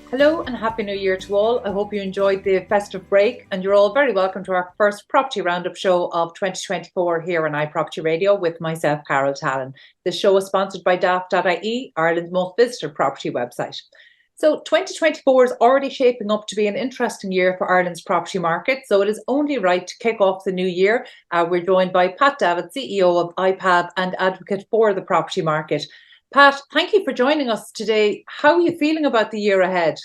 Hello and Happy New Year to all. I hope you enjoyed the festive break and you're all very welcome to our first Property Roundup show of 2024 here on iPropertyRadio with myself, Carol Tallon. This show is sponsored by daft.ie, Ireland's most visited property website. So 2024 is already shaping up to be an interesting year for Ireland's property market, so it is only right to kick off the new year. We're joined by Pat Davitt, CEO of IPAV and advocate for the property market. Pat, thank you for joining us today. How are you feeling about the year ahead?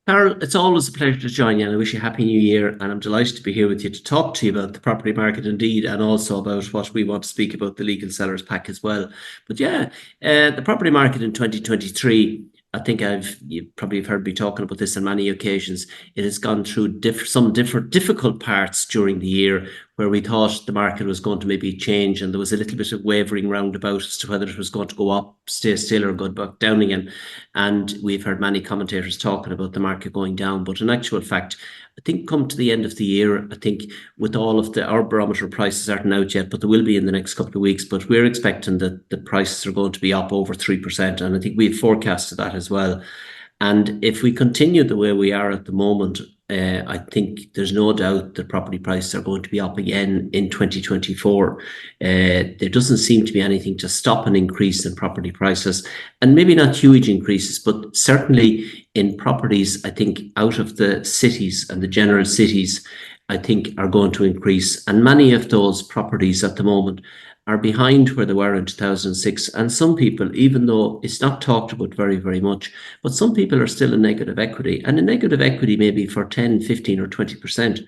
Carol, it's always a pleasure to join you, and I wish you a happy new year. And I'm delighted to be here with you to talk to you about the property market indeed, and also about what we want to speak about the legal sellers pack as well. But yeah, the property market in 2023, I think you probably have heard me talking about this on many occasions. It has gone through some different difficult parts during the year where we thought the market was going to maybe change, and there was a little bit of wavering roundabout as to whether it was going to go up, stay still, or go back down again. And we've heard many commentators talking about the market going down. But in actual fact, I think come to the end of the year, I think with all of our barometer prices aren't out yet, but there will be in the next couple of weeks. But we're expecting that the prices are going to be up over 3%. And I think we've forecasted that as well. And if we continue the way we are at the moment, I think there's no doubt that property prices are going to be up again in 2024. There doesn't seem to be anything to stop an increase in property prices, and maybe not huge increases, but certainly in properties, I think out of the cities and the general cities, I think are going to increase. And many of those properties at the moment are behind where they were in 2006. And some people, even though it's not talked about very, very much, but some people are still in negative equity, and a negative equity maybe for 10, 15 or 20%.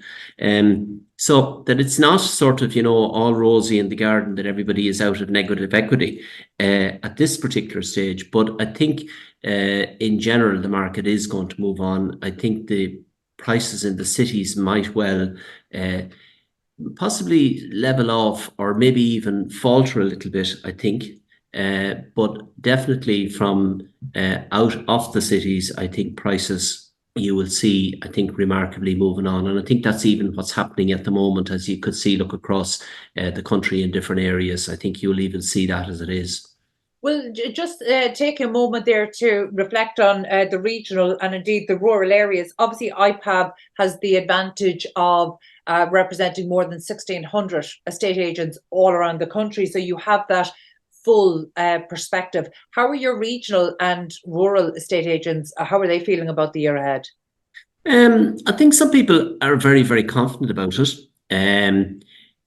So that it's not sort of, all rosy in the garden, that everybody is out of negative equity at this particular stage. But I think in general, the market is going to move on. I think the prices in the cities might well possibly level off, or maybe even falter a little bit, I think. But definitely from out of the cities, I think prices you will see, I think, remarkably moving on. And I think that's even what's happening at the moment, as you could see, look across the country in different areas. I think you'll even see that as it is. Well, just take a moment there to reflect on the regional and indeed the rural areas. Obviously, IPAV has the advantage of representing more than 1,600 estate agents all around the country. So you have that full perspective. How are your regional and rural estate agents? How are they feeling about the year ahead? I think some people are very, very confident about it.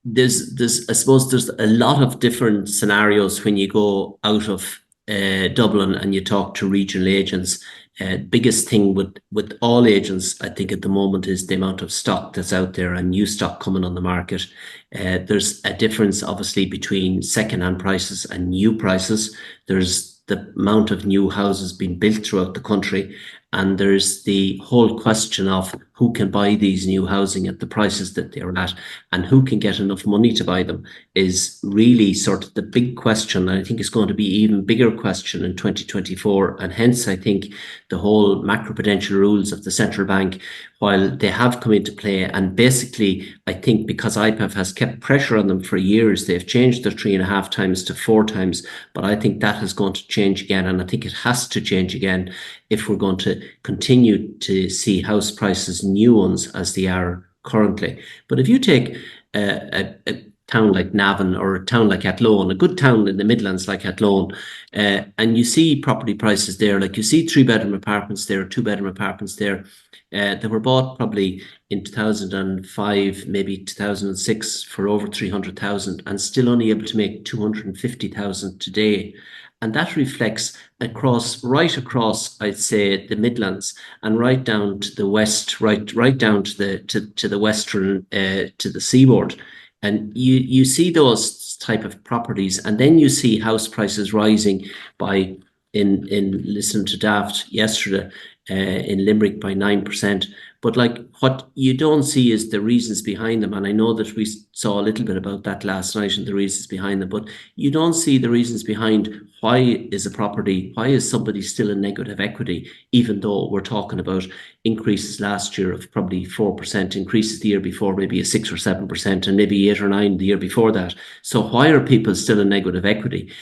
I suppose there's a lot of different scenarios when you go out of Dublin and you talk to regional agents. Biggest thing with all agents, I think, at the moment is the amount of stock that's out there and new stock coming on the market. There's a difference, obviously, between second-hand prices and new prices. There's the amount of new houses being built throughout the country, and there's the whole question of who can buy these new housing at the prices that they're at, and who can get enough money to buy them is really sort of the big question. And I think it's going to be even bigger question in 2024. And hence, I think the whole macroprudential rules of the central bank, while they have come into play, and basically, I think because IPAV has kept pressure on them for years, they've changed their 3.5 times to 4 times. But I think that is going to change again. And I think it has to change again if we're going to continue to see house prices, new ones, as they are currently. But if you take a town like Navan or a town like Athlone, a good town in the Midlands like Athlone, and you see property prices there, like you see 3-bedroom apartments there, 2-bedroom apartments there, that were bought probably in 2005, maybe 2006 for over 300,000, and still only able to make 250,000 today. And that reflects right across, I'd say, the Midlands, and right down to the west, right down to the western, to the seaboard. And you see those type of properties, and then you see house prices rising by, in listen to Daft yesterday, in Limerick by 9%. But like, what you don't see is the reasons behind them. And I know that we saw a little bit about that last night and the reasons behind them, but you don't see the reasons behind why is somebody still in negative equity, even though we're talking about increases last year of probably 4%, increases the year before maybe a 6 or 7%, and maybe 8 or 9 the year before that. So why are people still in negative equity?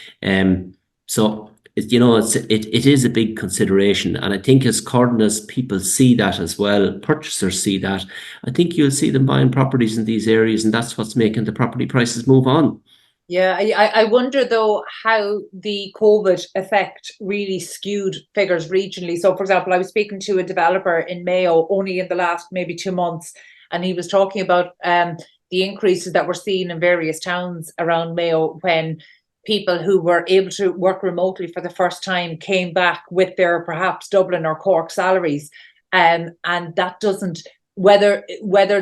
So it is a big consideration. And I think as as people see that as well, purchasers see that, I think you'll see them buying properties in these areas, and that's what's making the property prices move on. Yeah, I wonder though how the COVID effect really skewed figures regionally. So, for example, I was speaking to a developer in Mayo only in the last maybe 2 months, and he was talking about the increases that we're seeing in various towns around Mayo when people who were able to work remotely for the first time came back with their perhaps Dublin or Cork salaries, and that doesn't whether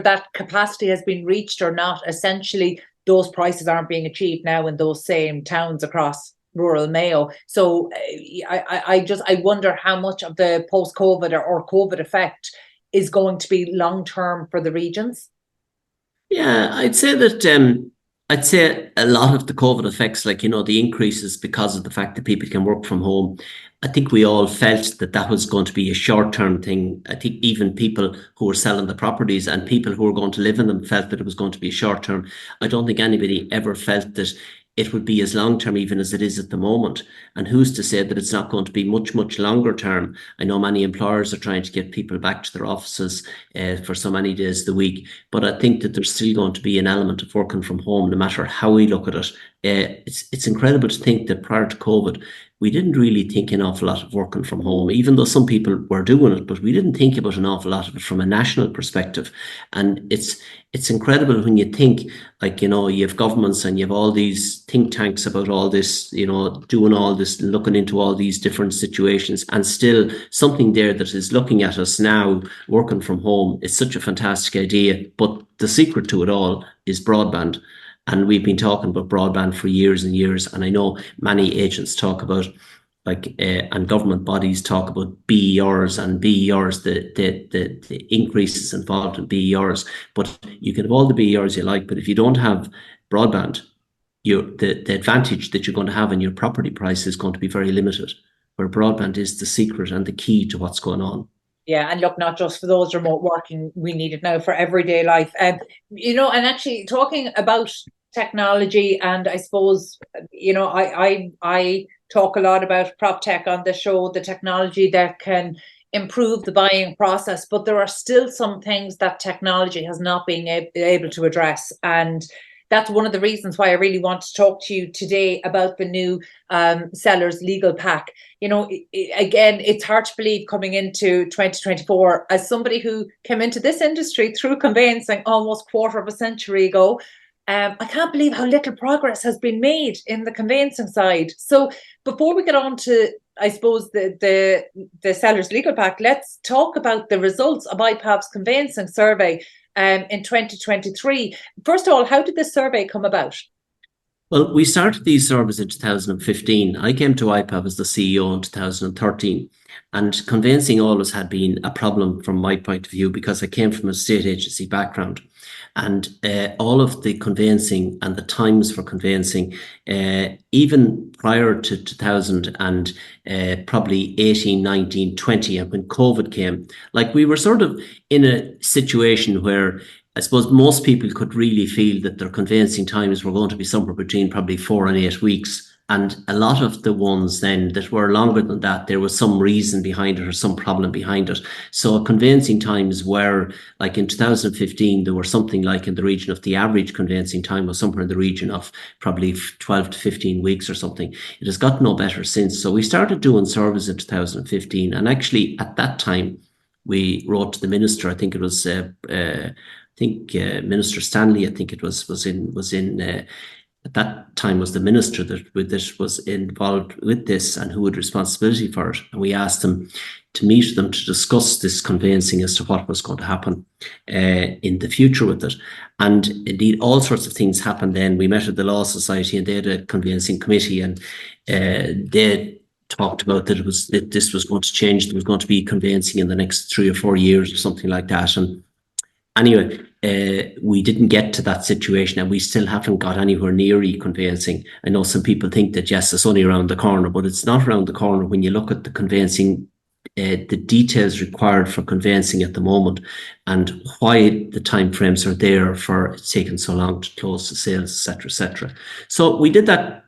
that capacity has been reached or not. Essentially, those prices aren't being achieved now in those same towns across rural Mayo. So I wonder how much of the post-COVID or COVID effect is going to be long-term for the regions. Yeah, I'd say a lot of the COVID effects, like, the increases because of the fact that people can work from home. I think we all felt that that was going to be a short-term thing. I think even people who were selling the properties and people who were going to live in them felt that it was going to be short-term. I don't think anybody ever felt that it would be as long-term even as it is at the moment. And who's to say that it's not going to be much, much longer term? I know many employers are trying to get people back to their offices for so many days of the week, but I think that there's still going to be an element of working from home, no matter how we look at it. It's incredible to think that prior to COVID, we didn't really think an awful lot of working from home, even though some people were doing it, but we didn't think about an awful lot of it from a national perspective. And it's incredible when you think, like, you have governments and you have all these think tanks about all this, doing all this, looking into all these different situations, and still something there that is looking at us now, working from home. It's such a fantastic idea, but the secret to it all is broadband. And we've been talking about broadband for years and years. And I know many agents talk about, and government bodies talk about BERs and BERs, the increases involved in BERs. But you can have all the BERs you like, but if you don't have broadband, the advantage that you're going to have in your property price is going to be very limited, where broadband is the secret and the key to what's going on. Yeah, and look, not just for those remote working, we need it now for everyday life. And actually talking about technology, and I suppose, I talk a lot about prop tech on the show, the technology that can improve the buying process, but there are still some things that technology has not been able to address. And that's one of the reasons why I really want to talk to you today about the new seller's legal pack. Again, it's hard to believe coming into 2024, as somebody who came into this industry through conveyancing almost quarter of a century ago, I can't believe how little progress has been made in the conveyancing side. So before we get on to, I suppose, the seller's legal pack, let's talk about the results of IPAV's conveyancing survey in 2023. First of all, how did this survey come about? Well, we started these surveys in 2015. I came to IPAV as the CEO in 2013. And conveyancing always had been a problem from my point of view because I came from a state agency background. And all of the conveyancing and the times for conveyancing, even prior to 2000 and probably 18, 19, 20, and when COVID came, like, we were sort of in a situation where I suppose most people could really feel that their conveyancing times were going to be somewhere between probably 4 and 8 weeks. And a lot of the ones then that were longer than that, there was some reason behind it or some problem behind it. So conveyancing times were, like in 2015, there were something like in the region of the average conveyancing time was somewhere in the region of probably 12 to 15 weeks or something. It has got no better since. So we started doing surveys in 2015. And actually at that time, we wrote to the minister. I think it was, Minister Stanley, I think it was in at that time was the minister that was involved with this and who had responsibility for it. And we asked them to meet them to discuss this conveyancing as to what was going to happen in the future with it. And indeed, all sorts of things happened then. We met at the Law Society and they had a conveyancing committee, and they talked about that this was going to change. There was going to be conveyancing in the next 3 or 4 years or something like that. And anyway, we didn't get to that situation, and we still haven't got anywhere near e-conveyancing. I know some people think that, yes, it's only around the corner, but it's not around the corner when you look at the conveyancing, the details required for conveyancing at the moment, and why the timeframes are there for it's taken so long to close the sales, etc., etc. So we did that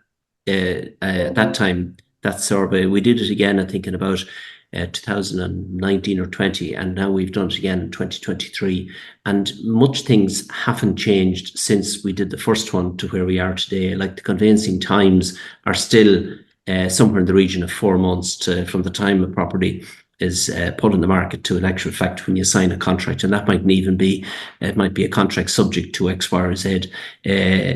at that time. that survey. We did it again, I think, in about 2019 or 20, and now we've done it again in 2023. And much things haven't changed since we did the first one to where we are today. Like the conveyancing times are still somewhere in the region of 4 months from the time a property is put in the market to an actual fact when you sign a contract, and that might even be, it might be a contract subject to X, Y, or Z.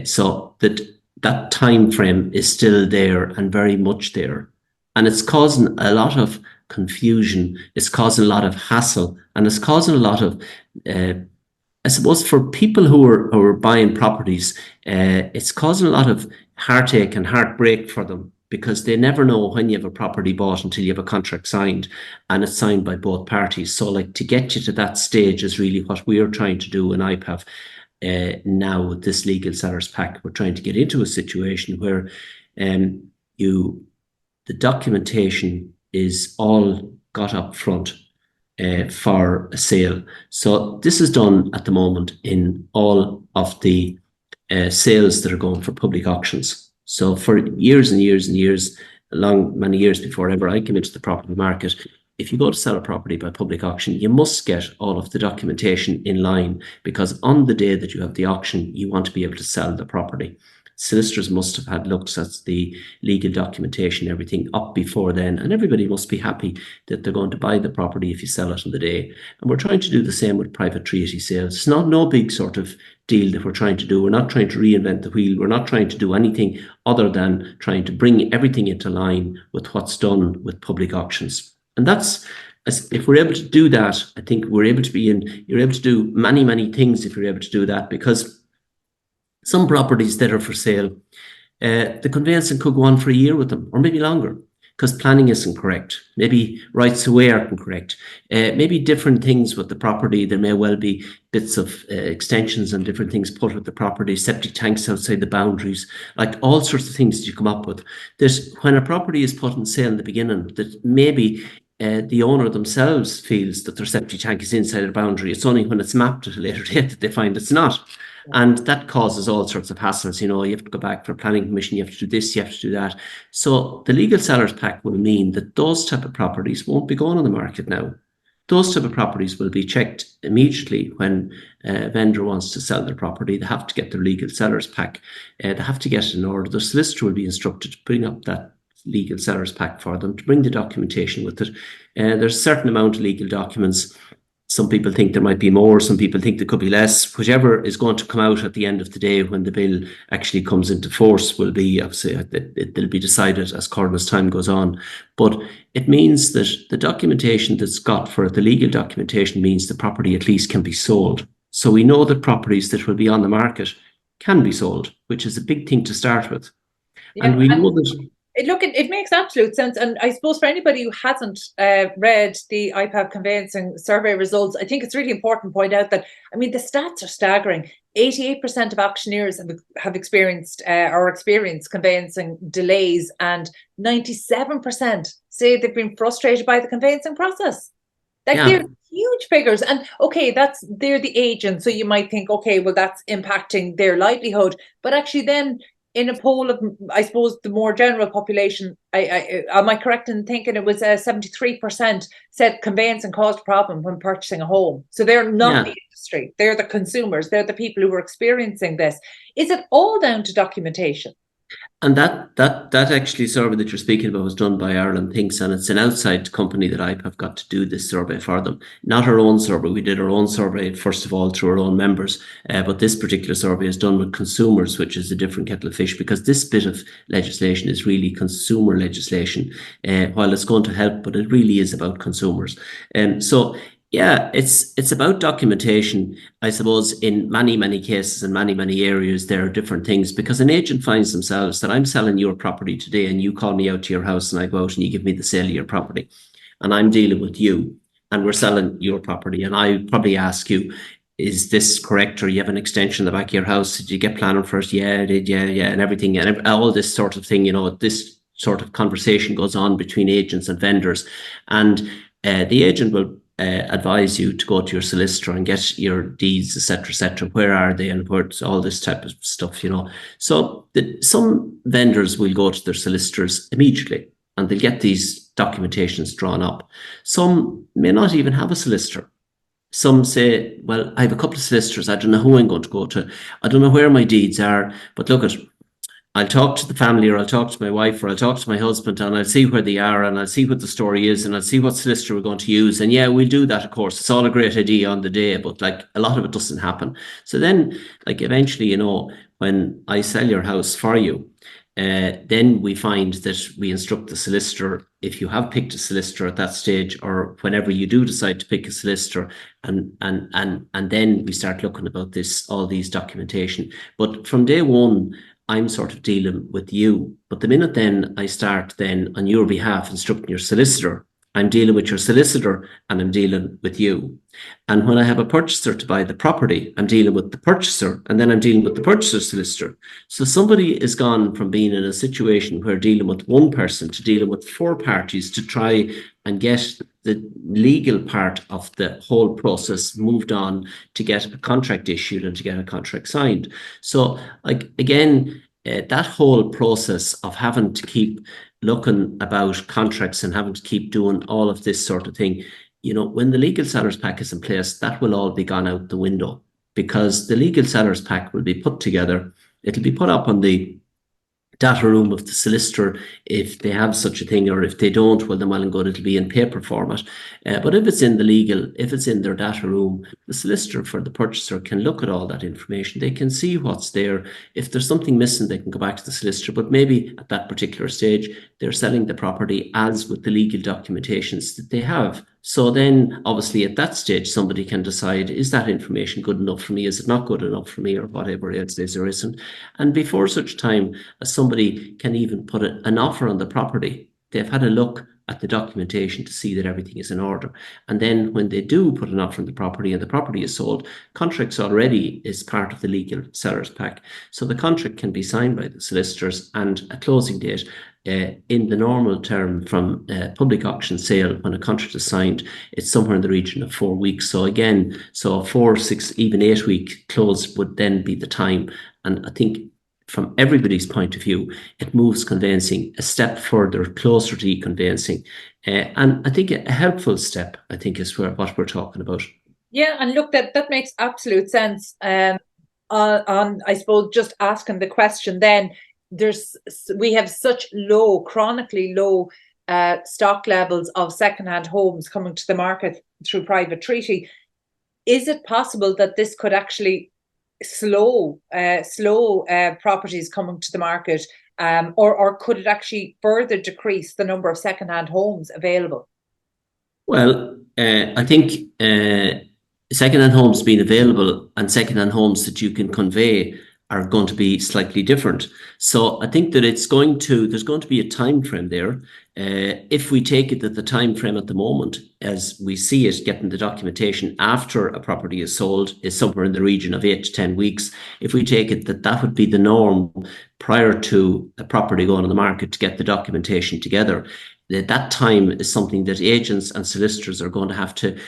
So that time frame is still there and very much there, and it's causing a lot of confusion. It's causing a lot of hassle, and it's causing a lot of, I suppose, for people who are buying properties, it's causing a lot of heartache and heartbreak for them, because they never know when you have a property bought until you have a contract signed, and it's signed by both parties. So like, to get you to that stage is really what we are trying to do in IPAV. Now with this legal sellers pack, we're trying to get into a situation where the documentation is all got up front for a sale. So this is done at the moment in all of the sales that are going for public auctions. So for years and years and years, many years before ever I came into the property market, if you go to sell a property by public auction, you must get all of the documentation in line, because on the day that you have the auction, you want to be able to sell the property. Solicitors must have had looks at the legal documentation, everything up before then, and everybody must be happy that they're going to buy the property if you sell it on the day. And we're trying to do the same with private treaty sales. It's no big sort of deal that we're trying to do. We're not trying to reinvent the wheel. We're not trying to do anything other than trying to bring everything into line with what's done with public auctions. And that's, if we're able to do that, I think you're able to do many, many things if you're able to do that, because some properties that are for sale, the conveyancing could go on for a year with them, or maybe longer, because planning isn't correct. Maybe rights of way aren't correct. Maybe different things with the property. There may well be bits of extensions and different things put with the property, septic tanks outside the boundaries, like all sorts of things that you come up with. There's, when a property is put on sale in the beginning, that maybe the owner themselves feels that their septic tank is inside a boundary. It's only when it's mapped at a later date that they find it's not. And that causes all sorts of hassles. You know, you have to go back for planning permission, you have to do this, you have to do that. So the legal sellers pack will mean that those type of properties won't be going on the market now. Those type of properties will be checked immediately when a vendor wants to sell their property. They have to get their legal sellers pack. They have to get it in order. The solicitor will be instructed to bring up that legal sellers pack for them, to bring the documentation with it. There's a certain amount of legal documents. Some people think there might be more, some people think there could be less. Whichever is going to come out at the end of the day when the bill actually comes into force will be, obviously, it'll be decided as time goes on. But it means that the documentation that's got for it, the legal documentation, means the property at least can be sold. So we know that properties that will be on the market can be sold, which is a big thing to start with. Yeah, and we know that. It makes absolute sense. And I suppose for anybody who hasn't read the IPAV conveyancing survey results, I think it's really important to point out that, I mean, the stats are staggering. 88% of auctioneers have experienced or experience conveyancing delays, and 97% say they've been frustrated by the conveyancing process. Like, they're huge figures. And okay, they're the agent, so you might think, okay, well, that's impacting their livelihood. But actually then, in a poll of, I suppose, the more general population, am I correct in thinking it was 73% said conveyancing caused a problem when purchasing a home? So they're not the industry, they're the consumers, they're the people who are experiencing this. Is it all down to documentation? And that actually survey that you're speaking about was done by Ireland Thinks, and it's an outside company that IPAV got to do this survey for them. Not our own survey. We did our own survey, first of all, through our own members. But this particular survey is done with consumers, which is a different kettle of fish, because this bit of legislation is really consumer legislation. While it's going to help, but it really is about consumers. So yeah, it's about documentation. I suppose in many, many cases, in many, many areas, there are different things, because an agent finds themselves that I'm selling your property today and you call me out to your house and I go out and you give me the sale of your property, and I'm dealing with you and we're selling your property, and I probably ask you, is this correct? Or you have an extension in the back of your house? Did you get planning first? Yeah, I did. Yeah. And everything, and all this sort of thing, you know, this sort of conversation goes on between agents and vendors, and the agent will advise you to go to your solicitor and get your deeds, etc., where are they, and where's all this type of stuff, you know. So some vendors will go to their solicitors immediately, and they'll get these documentations drawn up. Some may not even have a solicitor. Some say, well, I have a couple of solicitors. I don't know who I'm going to go to. I don't know where my deeds are. But look, I'll talk to the family, or I'll talk to my wife, or I'll talk to my husband, and I'll see where they are, and I'll see what the story is, and I'll see what solicitor we're going to use. And yeah, we'll do that, of course. It's all a great idea on the day, but like a lot of it doesn't happen. So then, like eventually, when I sell your house for you, then we find that we instruct the solicitor, if you have picked a solicitor at that stage, or whenever you do decide to pick a solicitor, and then we start looking about all these documentation. But from day one, I'm sort of dealing with you. But the minute then I start then on your behalf instructing your solicitor, I'm dealing with your solicitor and I'm dealing with you. And when I have a purchaser to buy the property, I'm dealing with the purchaser, and then I'm dealing with the purchaser's solicitor. So somebody is gone from being in a situation where dealing with one person to dealing with four parties to try and get the legal part of the whole process moved on to get a contract issued and to get a contract signed. So like, again, that whole process of having to keep looking about contracts and having to keep doing all of this sort of thing, when the legal seller's pack is in place, that will all be gone out the window, because the legal seller's pack will be put together. It'll be put up on the data room of the solicitor if they have such a thing, or if they don't, well, then well and good, it'll be in paper format. But if it's in their data room, the solicitor for the purchaser can look at all that information. They can see what's there. If there's something missing, they can go back to the solicitor, but maybe at that particular stage, they're selling the property as with the legal documentations that they have. So then, obviously, at that stage, somebody can decide, is that information good enough for me? Is it not good enough for me? Or whatever else is or isn't. And before such time as somebody can even put an offer on the property, they've had a look at the documentation to see that everything is in order. And then when they do put an offer on the property and the property is sold, contracts already is part of the legal seller's pack. So the contract can be signed by the solicitors, and a closing date in the normal term from public auction sale, when a contract is signed, it's somewhere in the region of 4 weeks. So again, 4, 6, even 8 week close would then be the time. And I think from everybody's point of view, it moves conveyancing a step further, closer to e-conveyancing. And I think a helpful step, I think, is what we're talking about. Yeah, and look, that makes absolute sense. On I suppose, just asking the question then, we have such chronically low stock levels of secondhand homes coming to the market through private treaty. Is it possible that this could actually slow properties coming to the market, or could it actually further decrease the number of secondhand homes available? Well, I think secondhand homes being available and secondhand homes that you can convey are going to be slightly different. So I think that there's going to be a time frame there. If we take it that the time frame at the moment, as we see it, getting the documentation after a property is sold, is somewhere in the region of 8 to 10 weeks. If we take it that would be the norm prior to a property going on the market to get the documentation together, that time is something that agents and solicitors are going to have to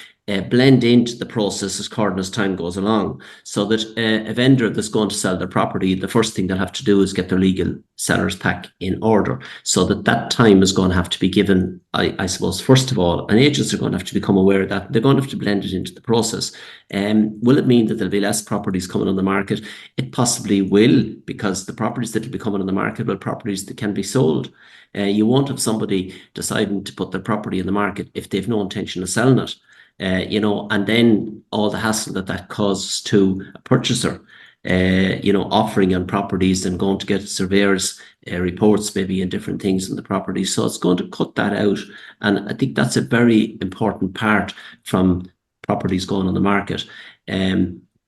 blend into the process as time goes along, so that a vendor that's going to sell their property, the first thing they'll have to do is get their legal seller's pack in order, so that time is going to have to be given, I suppose, first of all, and agents are going to have to become aware of that. They're going to have to blend it into the process. Will it mean that there'll be less properties coming on the market? It possibly will, because the properties that will be coming on the market are properties that can be sold. You won't have somebody deciding to put their property in the market if they've no intention of selling it. And then all the hassle that causes to a purchaser, offering on properties and going to get surveyors reports maybe in different things in the property. So it's going to cut that out. And I think that's a very important part from properties going on the market.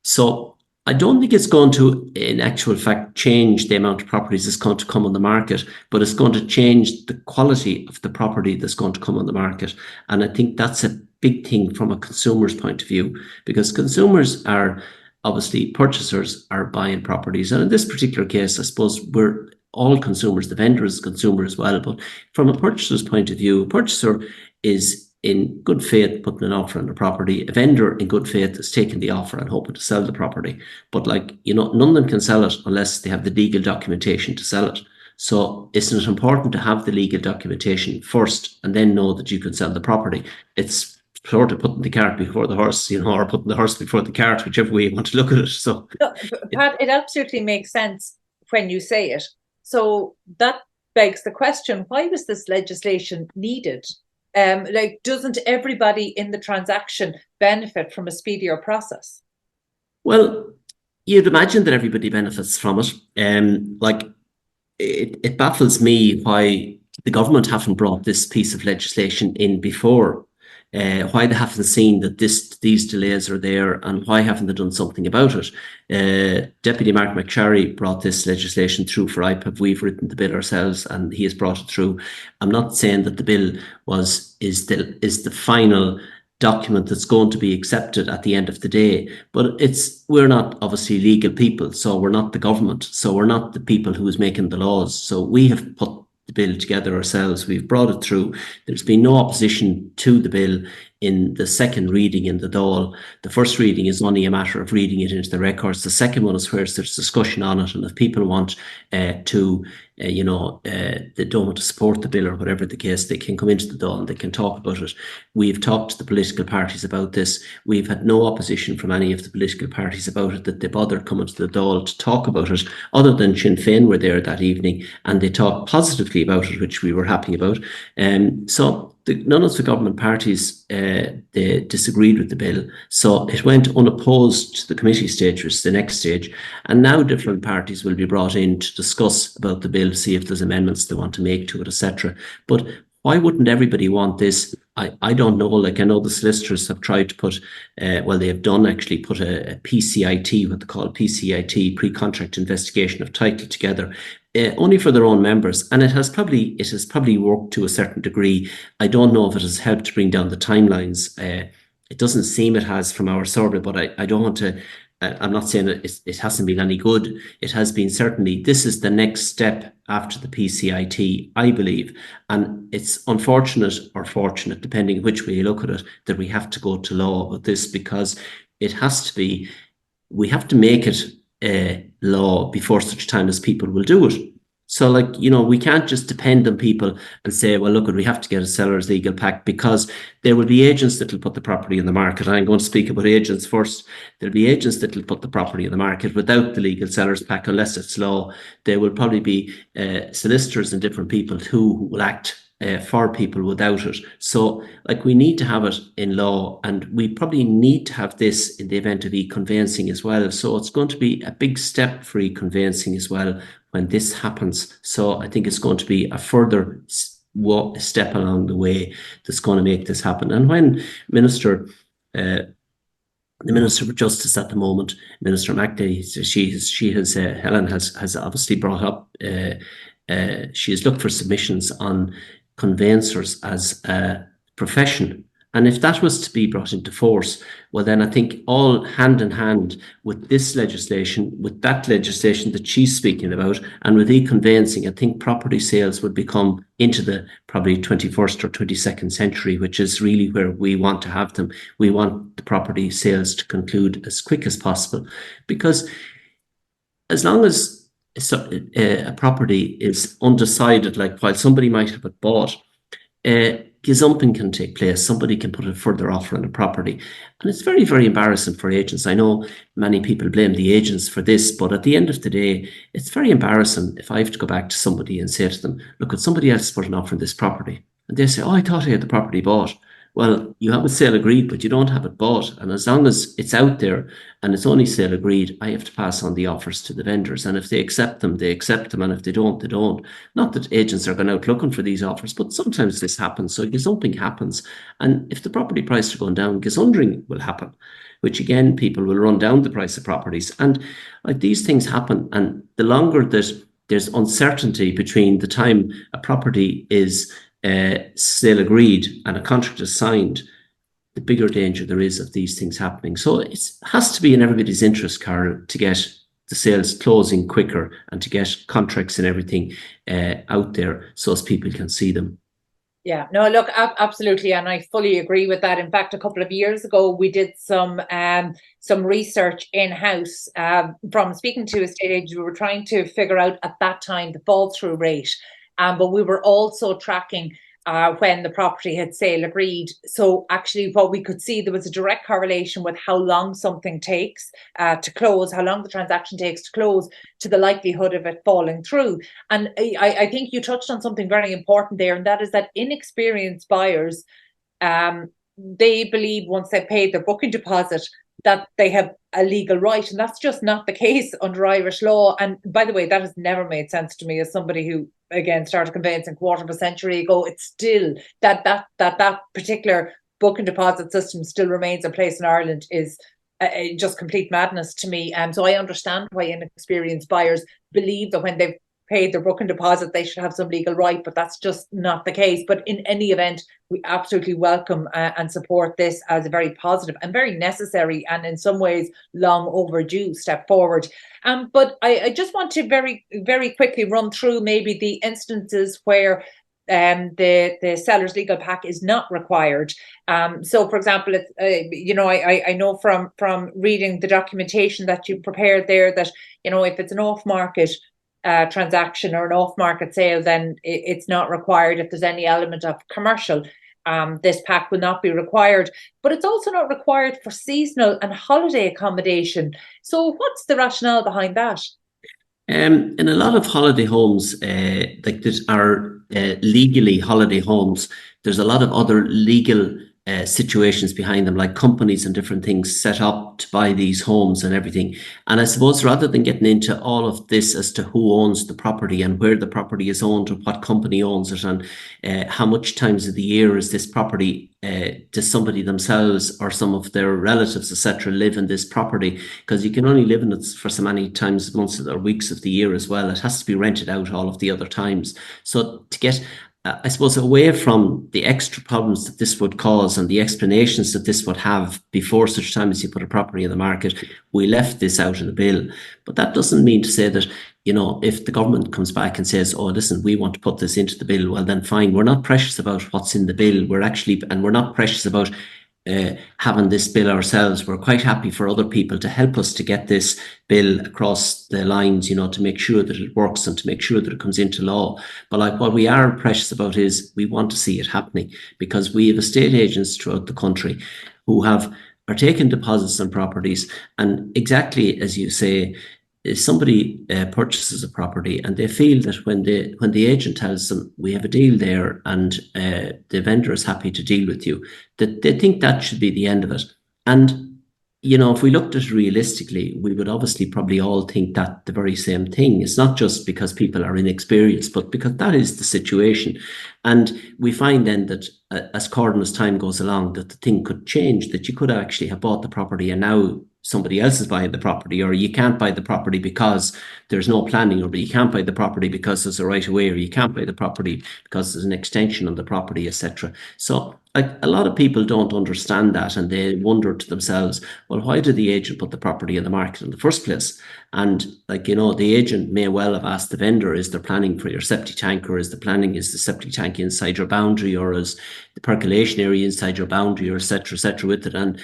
So I don't think it's going to, in actual fact, change the amount of properties that's going to come on the market, but it's going to change the quality of the property that's going to come on the market. And I think that's a big thing from a consumer's point of view, because consumers are obviously, purchasers are buying properties. And in this particular case, I suppose we're all consumers. The vendor is a consumer as well. But from a purchaser's point of view, a purchaser is in good faith putting an offer on the property. A vendor in good faith is taking the offer and hoping to sell the property. But none of them can sell it unless they have the legal documentation to sell it. So isn't it important to have the legal documentation first and then know that you can sell the property? It's sort of putting the cart before the horse, or putting the horse before the cart, whichever way you want to look at it. So, Pat, it absolutely makes sense when you say it. So that begs the question, why was this legislation needed? Doesn't everybody in the transaction benefit from a speedier process? Well, you'd imagine that everybody benefits from it. It baffles me why the government haven't brought this piece of legislation in before. Why they haven't seen that these delays are there, and why haven't they done something about it? Deputy Mark McSharry brought this legislation through for IPAV. We've written the bill ourselves, and he has brought it through. I'm not saying that the bill is the final document that's going to be accepted at the end of the day, but we're not obviously legal people, so we're not the government, so we're not the people who is making the laws. So we have put the bill together ourselves. We've brought it through. There's been no opposition to the bill in the second reading in the Dáil. The first reading is only a matter of reading it into the records. The second one is where there's discussion on it, and if people want they don't want to support the bill or whatever the case, they can come into the Dáil and they can talk about it. We've talked to the political parties about this. We've had no opposition from any of the political parties about it, that they bothered coming to the Dáil to talk about it, other than Sinn Féin were there that evening and they talked positively about it, which we were happy about. So none of the government parties they disagreed with the bill, so it went unopposed to the committee stage, which is the next stage, and now different parties will be brought in to discuss about the bill, see if there's amendments they want to make to it, etc. But why wouldn't everybody want this? I don't know. I know the solicitors have tried to put, they have done actually put a PCIT, what they call PCIT, pre-contract investigation of title, together, only for their own members, and it has probably worked to a certain degree. I don't know if it has helped to bring down the timelines. It doesn't seem it has from our survey, but I don't want to. I'm not saying that it hasn't been any good. It has been, certainly. This is the next step after the PCIT, I believe. And it's unfortunate or fortunate, depending which way you look at it, that we have to go to law with this, because it has to be, we have to make it law before such time as people will do it. So, we can't just depend on people and say, well, look, we have to get a seller's legal pack, because there will be agents that will put the property in the market. I'm going to speak about agents first. There'll be agents that will put the property in the market without the legal seller's pack, unless it's law. There will probably be solicitors and different people who will act for people without it. So, we need to have it in law, and we probably need to have this in the event of e-conveyancing as well. So it's going to be a big step for e-conveyancing as well when this happens. So I think it's going to be a further step along the way that's going to make this happen. And when the Minister for Justice at the moment, Minister McDay, Helen has obviously brought up, she has looked for submissions on conveyancers as a profession. And if that was to be brought into force, well, then I think all hand in hand with this legislation, with that legislation that she's speaking about, and with e-conveyancing, I think property sales would become into the probably 21st or 22nd century, which is really where we want to have them. We want the property sales to conclude as quick as possible, because as long as a property is undecided, while somebody might have it bought, gazumping can take place. Somebody can put a further offer on a property. And it's very, very embarrassing for agents. I know many people blame the agents for this, but at the end of the day, it's very embarrassing if I have to go back to somebody and say to them, look, somebody else put an offer on this property. And they say, oh, I thought I had the property bought. Well, you have a sale agreed, but you don't have it bought. And as long as it's out there and it's only sale agreed, I have to pass on the offers to the vendors. And if they accept them, they accept them. And if they don't, they don't. Not that agents are going out looking for these offers, but sometimes this happens. So gazumping happens. And if the property prices are going down, gazundering will happen, which again, people will run down the price of properties. And these things happen. And the longer that there's uncertainty between the time a property is sale agreed and a contract is signed, the bigger danger there is of these things happening. So it has to be in everybody's interest, Carol, to get the sales closing quicker and to get contracts and everything out there so as people can see them. Yeah, no, look, absolutely, and I fully agree with that. In fact, a couple of years ago, we did some research in house. From speaking to estate agents, we were trying to figure out at that time the fall through rate, but we were also tracking when the property had sale agreed. So actually, what we could see, there was a direct correlation with how long something takes to close, how long the transaction takes to close, to the likelihood of it falling through. And I think you touched on something very important there, and that is that inexperienced buyers, they believe once they've paid their booking deposit that they have a legal right, and that's just not the case under Irish law. And by the way, that has never made sense to me as somebody who, again, started conveyancing quarter of a century ago. It's still that particular booking deposit system still remains in place in Ireland is just complete madness to me. So I understand why inexperienced buyers believe that when they've paid their booking deposit, they should have some legal right, but that's just not the case. But in any event, we absolutely welcome and support this as a very positive and very necessary, and in some ways long overdue step forward. But I just want to very, very quickly run through maybe the instances where the seller's legal pack is not required. So, for example, I know from reading the documentation that you prepared there that, if it's an off-market transaction or an off-market sale, then it's not required. If there's any element of commercial, this pack will not be required. But it's also not required for seasonal and holiday accommodation. So what's the rationale behind that? In a lot of holiday homes, like that are legally holiday homes, there's a lot of other legal situations behind them, like companies and different things set up to buy these homes and everything. And I suppose rather than getting into all of this as to who owns the property and where the property is owned or what company owns it and how much times of the year is this property, does somebody themselves or some of their relatives, etc., live in this property? Because you can only live in it for so many times, months or weeks of the year as well. It has to be rented out all of the other times. So to get I suppose, away from the extra problems that this would cause and the explanations that this would have before such time as you put a property in the market, we left this out of the bill. But that doesn't mean to say that, if the government comes back and says, oh, listen, we want to put this into the bill, well, then fine. We're not precious about what's in the bill. We're not precious about having this bill ourselves. We're quite happy for other people to help us to get this bill across the lines, to make sure that it works and to make sure that it comes into law. But like what we are precious about is we want to see it happening, because we have estate agents throughout the country who are taking deposits on properties. And exactly as you say, if somebody purchases a property and they feel that when the agent tells them we have a deal there and the vendor is happy to deal with you, that they think that should be the end of it. And if we looked at it realistically, we would obviously probably all think that the very same thing. It's not just because people are inexperienced, but because that is the situation. And we find then that as time goes along, that the thing could change, that you could actually have bought the property and now somebody else is buying the property, or you can't buy the property because there's no planning, or you can't buy the property because there's a right of way, or you can't buy the property because there's an extension on the property, etc. So a lot of people don't understand that, and they wonder to themselves, well, why did the agent put the property in the market in the first place? And the agent may well have asked the vendor, is there planning for your septic tank, or is the septic tank inside your boundary, or is the percolation area inside your boundary, or etc. with it? And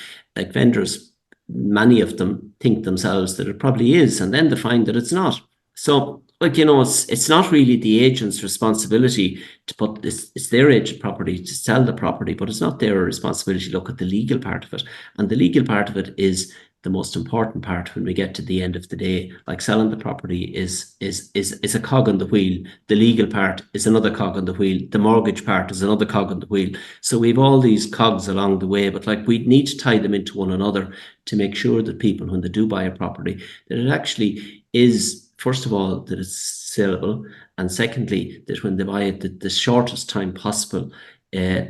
vendors, many of them think themselves that it probably is, and then they find that it's not. So, it's not really the agent's responsibility to put this. It's their agent property to sell the property, but it's not their responsibility to look at the legal part of it. And the legal part of it is the most important part when we get to the end of the day. Like, selling the property is a cog on the wheel. The legal part is another cog on the wheel. The mortgage part is another cog on the wheel. So we've all these cogs along the way, but we need to tie them into one another to make sure that people, when they do buy a property, that it actually is, first of all, that it's saleable, and secondly, that when they buy it, that the shortest time possible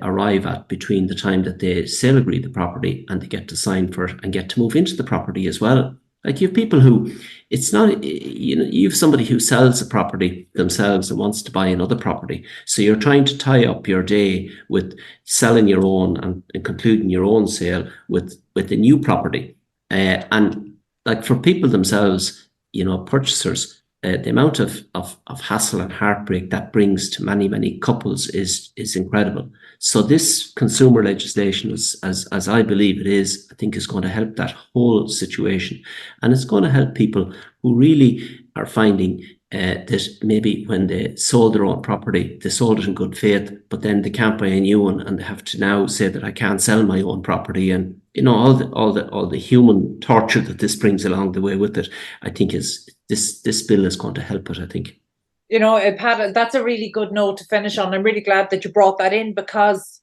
arrive at between the time that they sale agree the property and they get to sign for it and get to move into the property as well. Like, you have people who, it's not, you have somebody who sells a property themselves and wants to buy another property. So you're trying to tie up your day with selling your own and concluding your own sale with a new property. And like, for people themselves, purchasers, the amount of hassle and heartbreak that brings to many couples is incredible. So this consumer legislation, as I believe it is, I think is going to help that whole situation, and it's going to help people who really are finding that maybe when they sold their own property, they sold it in good faith, but then they can't buy a new one, and they have to now say that I can't sell my own property, and all the human torture that this brings along the way with it. I think is this bill is going to help it, I think. Pat, that's a really good note to finish on. I'm really glad that you brought that in, because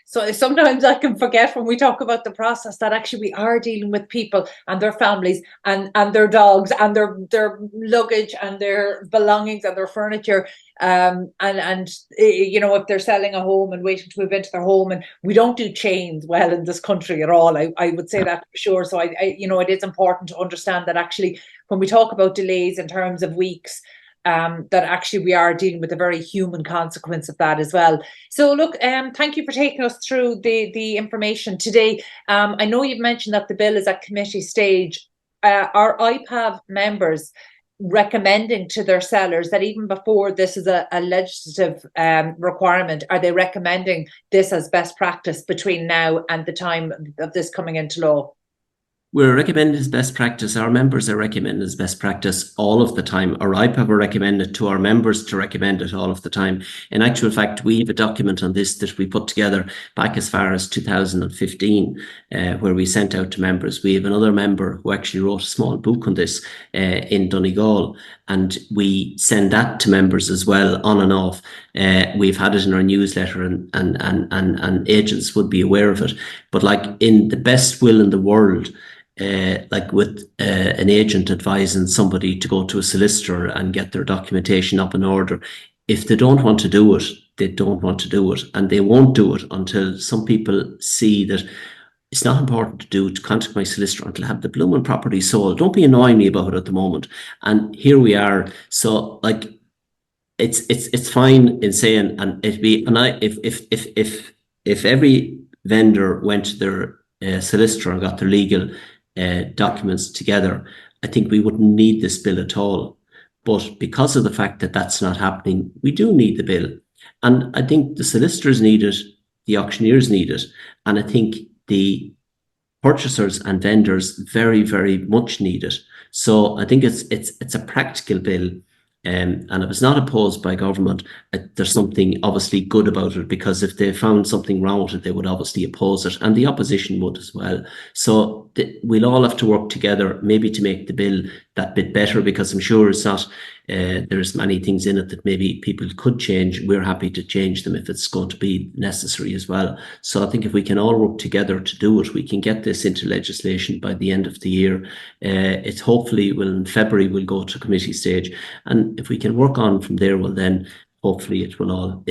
so sometimes I can forget when we talk about the process that actually we are dealing with people and their families and their dogs and their luggage and their belongings and their furniture. And if they're selling a home and waiting to move into their home, and we don't do chains well in this country at all. I would say that for sure. So it is important to understand that actually when we talk about delays in terms of weeks, that actually we are dealing with a very human consequence of that as well. So look, thank you for taking us through the information today. I know you've mentioned that the bill is at committee stage. Are IPAV members recommending to their sellers that even before this is a legislative requirement, are they recommending this as best practice between now and the time of this coming into law? We're recommending as best practice. Our members are recommending as best practice all of the time. Our IPAV are recommended to our members to recommend it all of the time. In actual fact, we have a document on this that we put together back as far as 2015, where we sent out to members. We have another member who actually wrote a small book on this in Donegal, and we send that to members as well, on and off. We've had it in our newsletter, and agents would be aware of it. But like in the best will in the world, like with an agent advising somebody to go to a solicitor and get their documentation up in order, if they don't want to do it, they don't want to do it, and they won't do it until some people see that it's not important to contact my solicitor until I have the blooming property sold. Don't be annoying me about it at the moment. And here we are. So like it's fine in saying, and if every vendor went to their solicitor and got their legal documents together, I think we wouldn't need this bill at all. But because of the fact that that's not happening, we do need the bill. And I think the solicitors need it, the auctioneers need it, and I think the purchasers and vendors very, very much need it. So I think it's a practical bill. And if it's not opposed by government, there's something obviously good about it, because if they found something wrong with it, they would obviously oppose it, and the opposition would as well. So we'll all have to work together maybe to make the bill that bit better, because I'm sure it's not, there's many things in it that maybe people could change. We're happy to change them if it's going to be necessary as well. So I think if we can all work together to do it, we can get this into legislation by the end of the year. It's hopefully in February we'll go to committee stage, and if we can work on from there, well then hopefully it will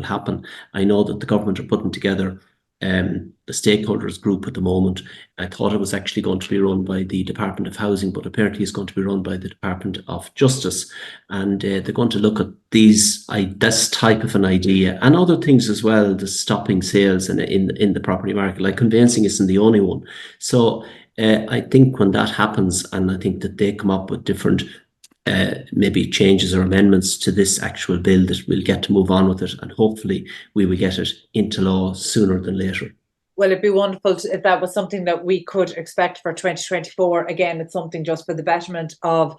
happen. I know that the government are putting together the stakeholders group at the moment. I thought it was actually going to be run by the Department of Housing, but apparently it's going to be run by the Department of Justice, and they're going to look at this type of an idea and other things as well, the stopping sales in the property market. Like conveyancing isn't the only one. So I think when that happens, and I think that they come up with different maybe changes or amendments to this actual bill, that we'll get to move on with it, and hopefully we will get it into law sooner than later. Well, it'd be wonderful if that was something that we could expect for 2024. Again, it's something just for the betterment of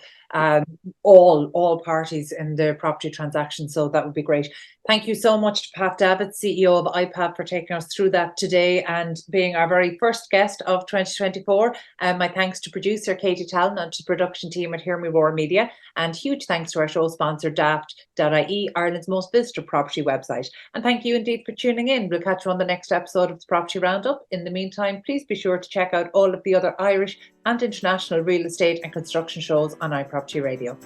all parties in the property transaction. So that would be great. Thank you so much to Pat Davitt, CEO of IPAV, for taking us through that today and being our very first guest of 2024. My thanks to producer Katie Tallon and to the production team at Hear Me Roar Media. And huge thanks to our show sponsor, daft.ie, Ireland's most visited property website. And thank you indeed for tuning in. We'll catch you on the next episode of the Property Roundup. In the meantime, please be sure to check out all of the other Irish and international real estate and construction shows on iProperty Radio.